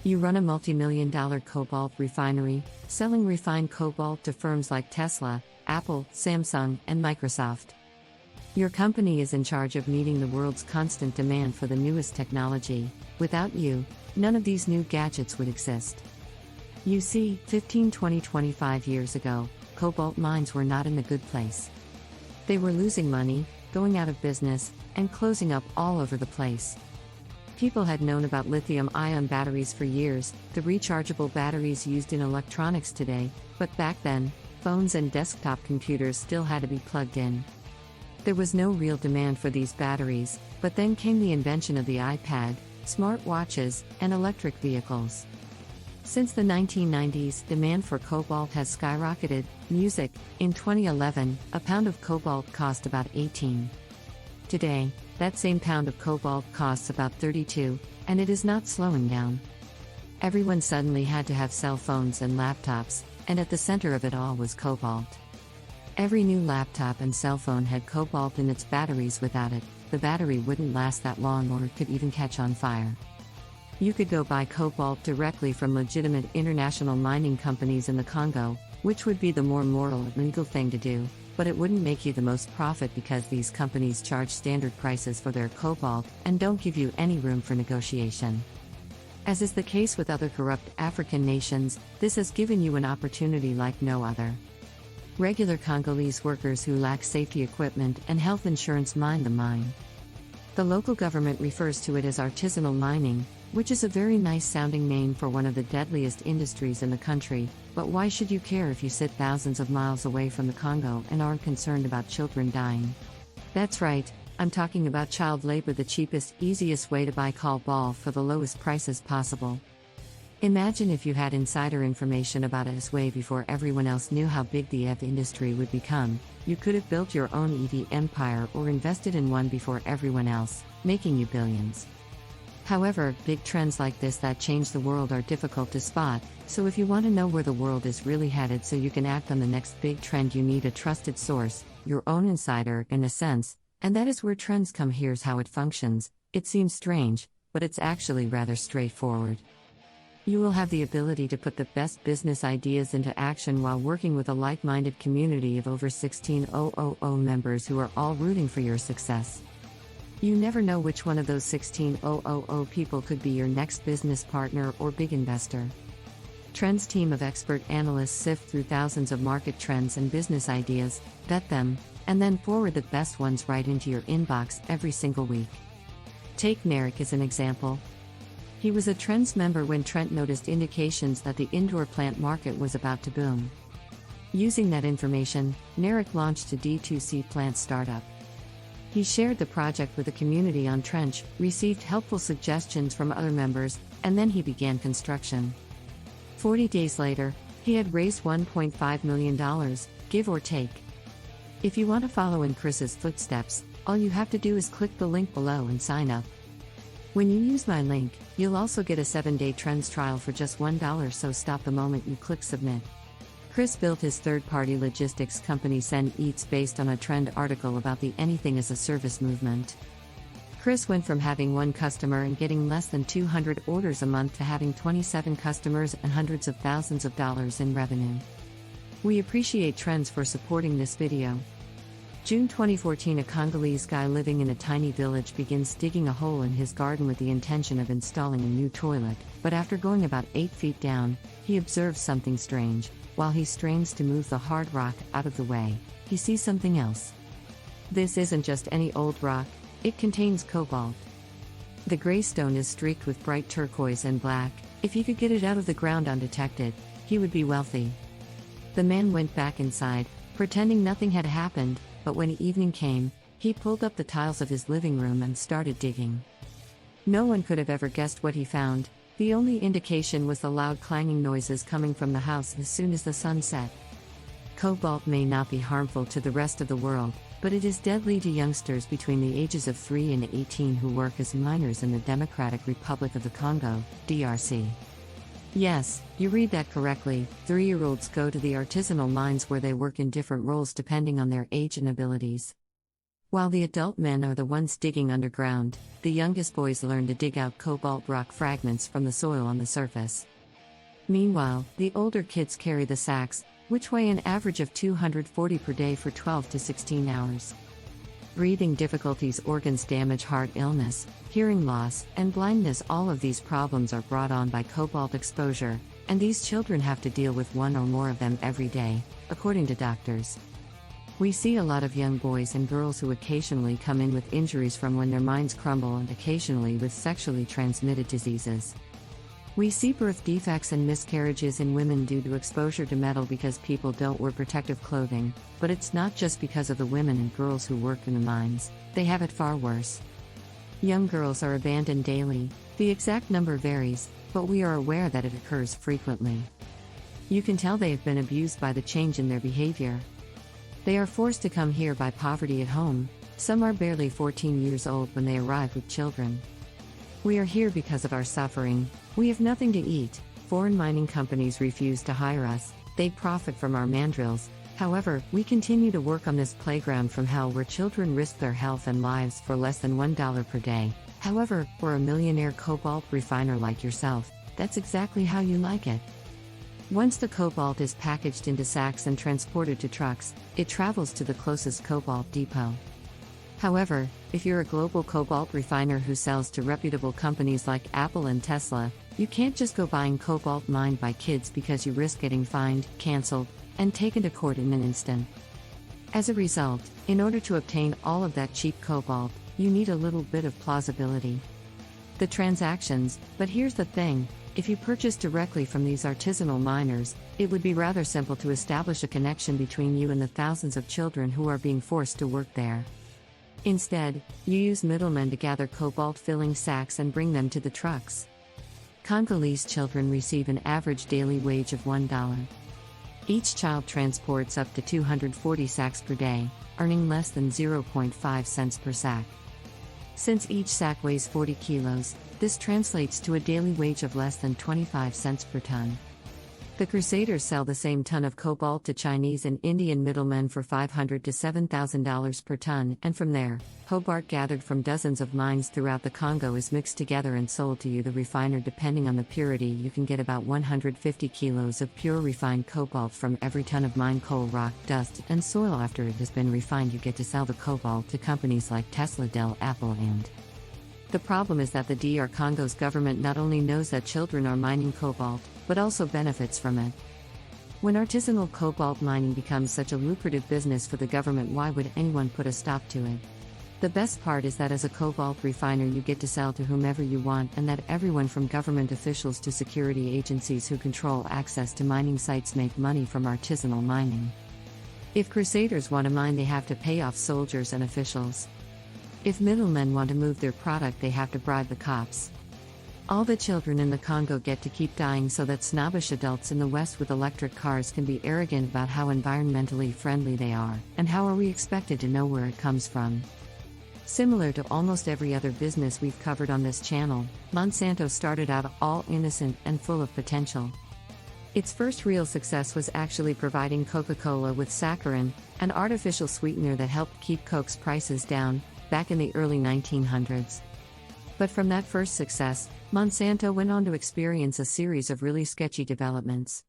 You run a multi-million-dollar cobalt refinery, selling refined cobalt to firms like Tesla, Apple, Samsung, and Microsoft. Your company is in charge of meeting the world's constant demand for the newest technology. Without you, none of these new gadgets would exist. You see, 15, 20, 25 years ago, cobalt mines were not in a good place. They were losing money, going out of business, and closing up all over the place. People had known about lithium-ion batteries for years, the rechargeable batteries used in electronics today, but back then, phones and desktop computers still had to be plugged in. There was no real demand for these batteries, but then came the invention of the iPad, smartwatches, and electric vehicles. Since the 1990s, demand for cobalt has skyrocketed. Music, in 2011, a pound of cobalt cost about 18. Today, that same pound of cobalt costs about 32, and it is not slowing down. Everyone suddenly had to have cell phones and laptops, and at the center of it all was cobalt. Every new laptop and cell phone had cobalt in its batteries. Without it, the battery wouldn't last that long or it could even catch on fire. You could go buy cobalt directly from legitimate international mining companies in the Congo, which would be the more moral and legal thing to do, but it wouldn't make you the most profit because these companies charge standard prices for their cobalt and don't give you any room for negotiation. As is the case with other corrupt African nations, this has given you an opportunity like no other. Regular Congolese workers who lack safety equipment and health insurance mine the mine. The local government refers to it as artisanal mining, which is a very nice sounding name for one of the deadliest industries in the country, but why should you care if you sit thousands of miles away from the Congo and aren't concerned about children dying? That's right, I'm talking about child labor, the cheapest, easiest way to buy cobalt for the lowest prices possible. Imagine if you had insider information about it this way before everyone else knew how big the EV industry would become. You could have built your own EV empire or invested in one before everyone else, making you billions. However, big trends like this that change the world are difficult to spot, so if you want to know where the world is really headed so you can act on the next big trend, you need a trusted source, your own insider in a sense, and that is where trends come. Here's how it functions. It seems strange, but it's actually rather straightforward. You will have the ability to put the best business ideas into action while working with a like-minded community of over 16,000 members who are all rooting for your success. You never know which one of those 16,000 people could be your next business partner or big investor. Trends team of expert analysts sift through thousands of market trends and business ideas, vet them, and then forward the best ones right into your inbox every single week. Take Narek as an example. He was a Trends member when Trent noticed indications that the indoor plant market was about to boom. Using that information, Narek launched a D2C plant startup. He shared the project with the community on Trench, received helpful suggestions from other members, and then he began construction. 40 days later, he had raised $1.5 million, give or take. If you want to follow in Chris's footsteps, all you have to do is click the link below and sign up. When you use my link, you'll also get a 7-day Trends trial for just $1, so stop the moment you click submit. Chris built his third-party logistics company Send Eats based on a trend article about the anything as a service movement. Chris went from having one customer and getting less than 200 orders a month to having 27 customers and hundreds of thousands of dollars in revenue. We appreciate Trends for supporting this video. June 2014, a Congolese guy living in a tiny village begins digging a hole in his garden with the intention of installing a new toilet, but after going about 8 feet down, he observes something strange. While he strains to move the hard rock out of the way, he sees something else. This isn't just any old rock, it contains cobalt. The gray stone is streaked with bright turquoise and black. If he could get it out of the ground undetected, he would be wealthy. The man went back inside, pretending nothing had happened, but when evening came, he pulled up the tiles of his living room and started digging. No one could have ever guessed what he found. The only indication was the loud clanging noises coming from the house as soon as the sun set. Cobalt may not be harmful to the rest of the world, but it is deadly to youngsters between the ages of 3 and 18 who work as miners in the Democratic Republic of the Congo, DRC. Yes, you read that correctly, 3-year-olds go to the artisanal mines where they work in different roles depending on their age and abilities. While the adult men are the ones digging underground, the youngest boys learn to dig out cobalt rock fragments from the soil on the surface. Meanwhile, the older kids carry the sacks, which weigh an average of 240 per day for 12 to 16 hours. Breathing difficulties, organs damage, heart illness, hearing loss, and blindness, all of these problems are brought on by cobalt exposure, and these children have to deal with one or more of them every day, according to doctors. We see a lot of young boys and girls who occasionally come in with injuries from when their minds crumble, and occasionally with sexually transmitted diseases. We see birth defects and miscarriages in women due to exposure to metal because people don't wear protective clothing, but it's not just because of the women and girls who work in the mines, they have it far worse. Young girls are abandoned daily, the exact number varies, but we are aware that it occurs frequently. You can tell they have been abused by the change in their behavior. They are forced to come here by poverty at home, some are barely 14 years old when they arrive with children. We are here because of our suffering, we have nothing to eat, foreign mining companies refuse to hire us, they profit from our mandrills. However, we continue to work on this playground from hell where children risk their health and lives for less than $1 per day. However, for a millionaire cobalt refiner like yourself, that's exactly how you like it. Once the cobalt is packaged into sacks and transported to trucks, it travels to the closest cobalt depot. However, if you're a global cobalt refiner who sells to reputable companies like Apple and Tesla, you can't just go buying cobalt mined by kids because you risk getting fined, cancelled, and taken to court in an instant. As a result, in order to obtain all of that cheap cobalt, you need a little bit of plausibility. The transactions, but here's the thing, if you purchase directly from these artisanal miners, it would be rather simple to establish a connection between you and the thousands of children who are being forced to work there. Instead, you use middlemen to gather cobalt-filling sacks and bring them to the trucks. Congolese children receive an average daily wage of $1. Each child transports up to 240 sacks per day, earning less than 0.5 cents per sack. Since each sack weighs 40 kilos, this translates to a daily wage of less than 25 cents per ton. The Crusaders sell the same ton of cobalt to Chinese and Indian middlemen for $500 to $7,000 per ton, and from there, cobalt gathered from dozens of mines throughout the Congo is mixed together and sold to you, the refiner. Depending on the purity, you can get about 150 kilos of pure refined cobalt from every ton of mine coal, rock, dust, and soil. After it has been refined, you get to sell the cobalt to companies like Tesla, Dell, Apple, and the problem is that the DR Congo's government not only knows that children are mining cobalt, but also benefits from it. When artisanal cobalt mining becomes such a lucrative business for the government, why would anyone put a stop to it? The best part is that as a cobalt refiner you get to sell to whomever you want, and that everyone from government officials to security agencies who control access to mining sites make money from artisanal mining. If Crusaders want to mine, they have to pay off soldiers and officials. If middlemen want to move their product, they have to bribe the cops. All the children in the Congo get to keep dying so that snobbish adults in the West with electric cars can be arrogant about how environmentally friendly they are, and how are we expected to know where it comes from? Similar to almost every other business we've covered on this channel, Monsanto started out all innocent and full of potential. Its first real success was actually providing Coca-Cola with saccharin, an artificial sweetener that helped keep Coke's prices down, back in the early 1900s. But from that first success, Monsanto went on to experience a series of really sketchy developments.